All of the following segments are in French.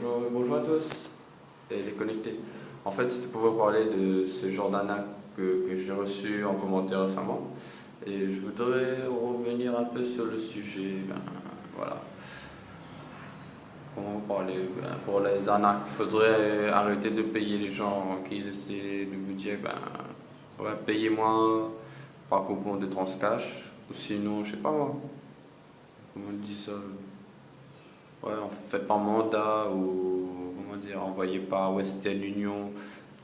Bonjour à tous et les connectés. En fait, c'était pour vous parler de ce genre d'arnaque que j'ai reçu en commentaire récemment. Et je voudrais revenir un peu sur le sujet. Voilà. Comment parler? Pour les arnaques, il faudrait arrêter de payer les gens qui essaient de vous dire ouais, payez-moi par coupon de Transcash. Ou sinon, je sais pas moi, comment on dit ça? Ouais, en fait par mandat ou comment dire, envoyé par Western Union.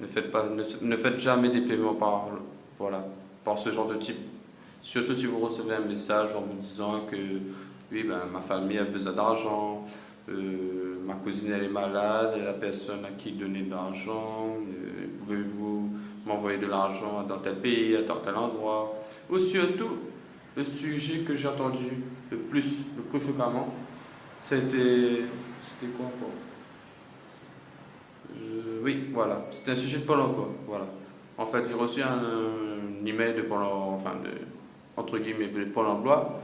Ne faites jamais des paiements voilà, par ce genre de type. Surtout si vous recevez un message en vous disant que oui, ben, ma famille a besoin d'argent, ma cousine elle est malade, et la personne à qui donner de l'argent, pouvez-vous m'envoyer de l'argent dans tel pays, dans tel endroit. Ou surtout, le sujet que j'ai entendu le plus fréquemment, c'était quoi encore? Oui, voilà. C'était un sujet de Pôle emploi. Voilà. En fait, j'ai reçu un email de Pôle enfin de, entre guillemets, de Pôle emploi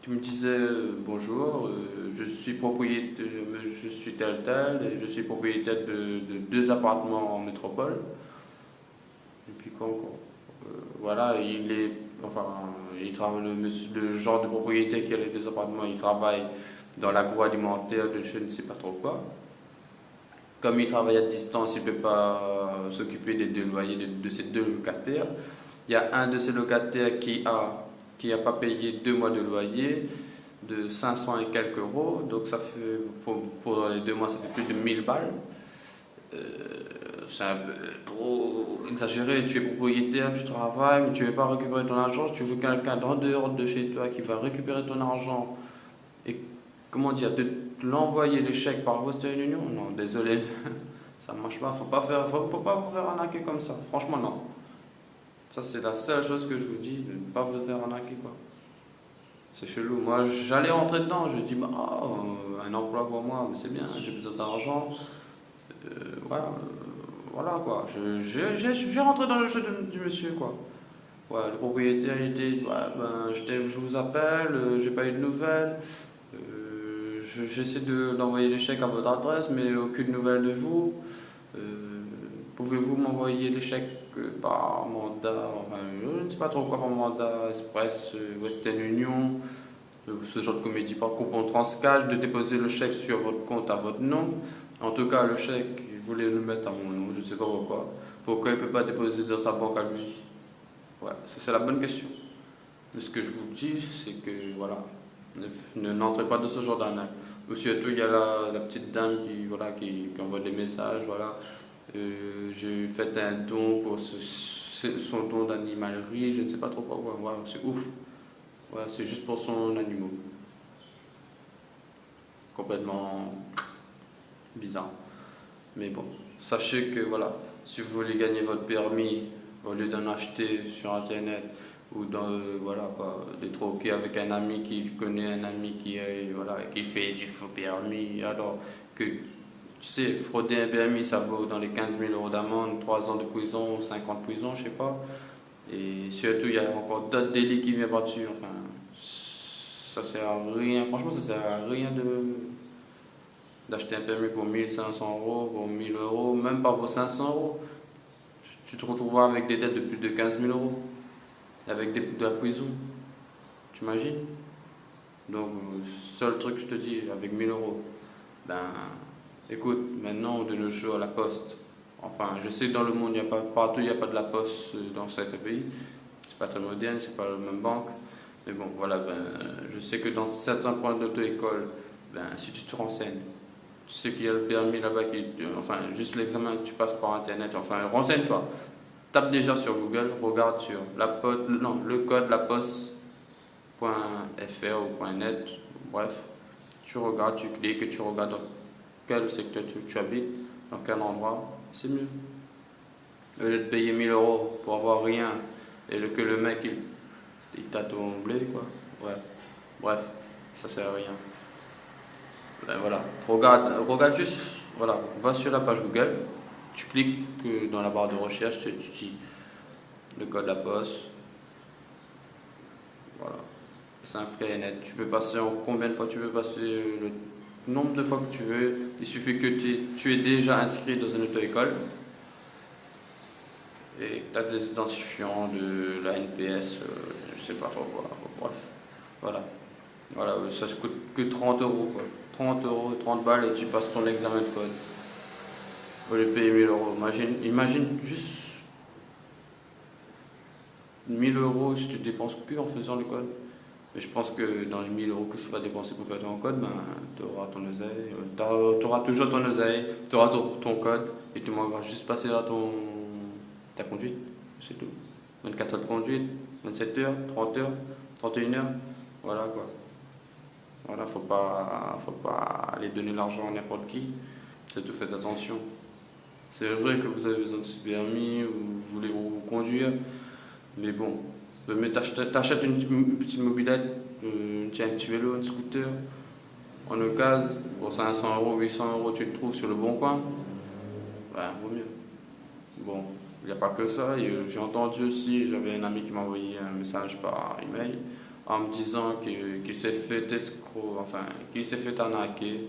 qui me disait bonjour, je suis tel tel et je suis propriétaire de deux appartements en métropole. Et puis quoi encore? Voilà, enfin, il travaille le genre de propriétaire qui a les deux appartements, il travaille dans l'agroalimentaire de je ne sais pas trop quoi. Comme il travaille à distance, il ne peut pas s'occuper des deux loyers de ces deux locataires. Il y a un de ces locataires qui a pas payé 2 mois de loyer de 500 et quelques euros. Donc ça fait, pour les 2 mois, ça fait plus de 1000 balles. Euh, c'est un peu trop exagéré. Tu es propriétaire, tu travailles, mais tu ne veux pas récupérer ton argent. Tu veux quelqu'un d'en dehors de chez toi qui va récupérer ton argent et comment dire, de l'envoyer les chèques par Western Union. Non, désolé, ça ne marche pas. Faut pas vous faire arnaquer comme ça. Franchement, non. Ça, c'est la seule chose que je vous dis, de ne pas vous faire arnaquer, quoi. C'est chelou. Moi, j'allais rentrer dedans. Je dis, un emploi pour moi, mais c'est bien, j'ai besoin d'argent. Voilà, voilà, quoi. J'ai rentré dans le jeu du monsieur, quoi. Ouais, le propriétaire, il était, ouais, je vous appelle, j'ai pas eu de nouvelles. J'essaie d'envoyer les chèques à votre adresse, mais aucune nouvelle de vous. Euh, Pouvez-vous m'envoyer les chèques par mandat, enfin, je ne sais pas trop quoi par mandat, Express, Western Union, ce genre de comédie par coupon Transcash, de déposer le chèque sur votre compte à votre nom. En tout cas, le chèque, il voulait le mettre à mon nom, je ne sais pas pourquoi. Pourquoi il ne peut pas déposer dans sa banque à lui? Ouais, ça c'est la bonne question. Mais ce que je vous dis, c'est que voilà, n'entrez pas dans ce genre d'arnaque. Ou surtout, il y a la petite dame qui envoie des messages, voilà. J'ai fait un don pour son don d'animalerie, je ne sais pas trop quoi, ouais, c'est ouf. Ouais, c'est juste pour son animal. Complètement bizarre. Mais bon, sachez que voilà, si vous voulez gagner votre permis, au lieu d'en acheter sur internet ou voilà quoi, de troquer avec un ami qui connaît un ami voilà, qui fait du faux permis, alors que tu sais, frauder un permis ça vaut dans les 15 000 euros d'amende, 3 ans de prison, 5 ans de prison, je sais pas. Et surtout, il y a encore d'autres délits qui viennent par-dessus. Enfin, ça sert à rien, franchement, ça sert à rien d'acheter un permis pour 1 500 euros, pour 1 000 euros, même pas pour 500 euros. Tu te retrouveras avec des dettes de plus de 15 000 euros, avec de la prison. Tu imagines? Donc, seul truc que je te dis, avec 1 000 euros, ben, écoute, maintenant, de nos jours, la poste. Enfin, je sais que dans le monde, il y a pas, partout, il n'y a pas de la poste dans certains pays. C'est pas très moderne, c'est pas la même banque. Mais bon, voilà, je sais que dans certains points d'auto-école, si tu te renseignes, tu sais qu'il y a le permis là-bas enfin, juste l'examen, tu passes par internet, enfin, renseigne-toi. Tape déjà sur Google, regarde sur le code la poste.fr ou .net, bref. Tu regardes, tu cliques et tu regardes dans quel secteur tu habites, dans quel endroit, c'est mieux. Au lieu de payer 1 000 euros pour avoir rien et que le mec il t'a ton blé, quoi. Ouais, bref, ça sert à rien. Voilà, regarde juste, voilà, va sur la page Google, tu cliques dans la barre de recherche, tu dis le code de la poste, voilà, simple et net. Tu peux passer combien de fois tu veux passer nombre de fois que tu veux. Il suffit que tu es déjà inscrit dans une auto-école et que tu as des identifiants de la NPS, je sais pas trop quoi. Bref, voilà. Voilà, ça se coûte que 30 euros quoi. 30 euros, 30 balles et tu passes ton examen de code. Au lieu de payer 1000 euros. Imagine juste 1000 euros si tu dépenses que en faisant le code. Mais je pense que dans les 1000 euros que tu vas dépenser pour faire ton code, ben, tu auras ton oseille. Tu auras toujours ton oseille, tu auras ton code et tu manqueras juste passer à ta conduite. C'est tout. 24 heures de conduite, 27 heures, 30 heures, 31 heures. Voilà quoi. Voilà, faut pas aller donner l'argent à n'importe qui. C'est tout, faites attention. C'est vrai que vous avez besoin de ce permis ou vous voulez vous conduire, mais bon, mais t'achètes une petite mobilette, tiens, un petit vélo, un scooter, en occasion, pour 500 euros, 800 euros, tu le trouves sur le bon coin, ben, vaut mieux. Bon, il n'y a pas que ça, j'ai entendu aussi, j'avais un ami qui m'a envoyé un message par email en me disant qu'il s'est fait escroc, enfin, qu'il s'est fait arnaquer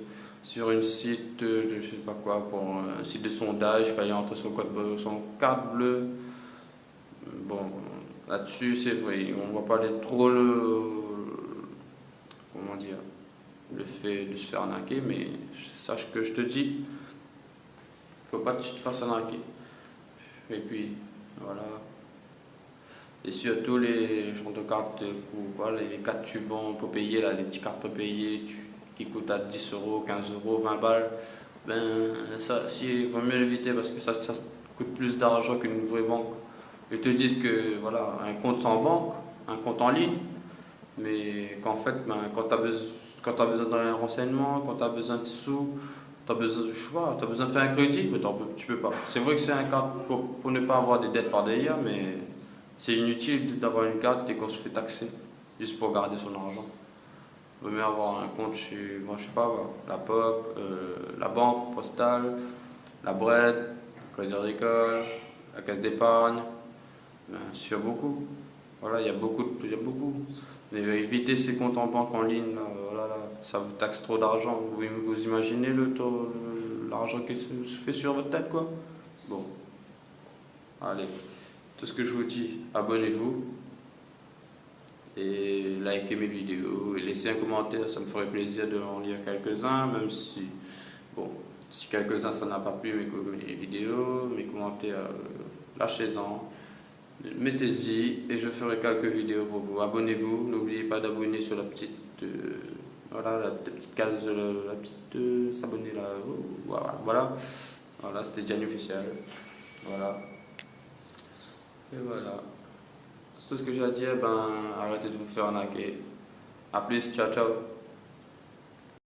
sur un site de je sais pas quoi, pour un site de sondage, il fallait entrer son carte bleue. Bon, là-dessus, c'est vrai, on va pas trop comment dire, le fait de se faire arnaquer, mais sache que je te dis, faut pas que tu te fasses arnaquer. Et puis, voilà. Et surtout les genres de cartes, les cartes que tu vends pour payer, là, les petites cartes pour payer qui coûtent à 10 euros, 15 euros, 20 balles, ben ça, il vaut mieux l'éviter parce que ça coûte plus d'argent qu'une vraie banque. Ils te disent que voilà, un compte sans banque, un compte en ligne, mais qu'en fait, ben, quand tu as besoin d'un renseignement, quand tu as besoin de sous, tu as besoin, je sais pas, t'as besoin de faire un crédit, mais tu peux pas. C'est vrai que c'est un carte pour ne pas avoir des dettes par derrière, mais c'est inutile d'avoir une carte dès qu'on se fait taxer, juste pour garder son argent. Il vaut mieux avoir un compte chez, moi je sais pas, la POC, la banque postale, la BRED, le Crédit Agricole, la caisse d'épargne, ben, sur beaucoup. Voilà, il y a beaucoup. Mais évitez ces comptes en banque en ligne, là, voilà, là, ça vous taxe trop d'argent. Vous imaginez l'argent qui se fait sur votre tête, quoi. Bon, allez, tout ce que je vous dis, abonnez-vous et likez mes vidéos et laissez un commentaire, ça me ferait plaisir de en lire quelques-uns, même si, bon, si quelques-uns ça n'a pas plu, mes vidéos, mes commentaires, lâchez-en. Mettez-y et je ferai quelques vidéos pour vous. Abonnez-vous, n'oubliez pas d'abonner sur la petite, voilà, la petite case, la petite s'abonner là. Voilà, voilà, voilà, c'était Gianni officiel. Voilà, et voilà. Tout ce que j'ai à dire, ben, arrêtez de vous faire arnaquer. A plus, ciao ciao.